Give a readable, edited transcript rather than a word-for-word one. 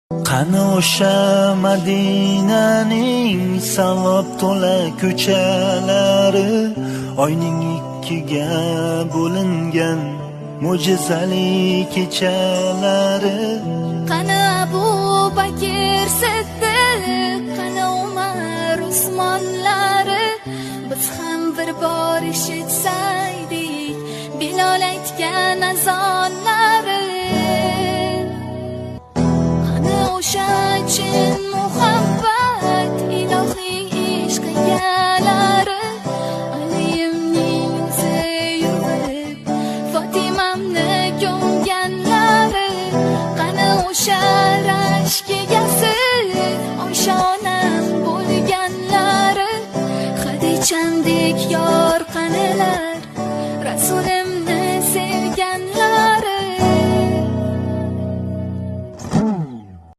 Qani o'sha Madinaning savob to'la ko'chalari, oyning ikkiga bo'lingan mo'jizali kechalari. Qani Abu Bakr Siddiq, qani Umar Usmonlari, biz ham bir bor eshitsaydik Bilol aytgan azonlari. Qani o'sha chin muhabbat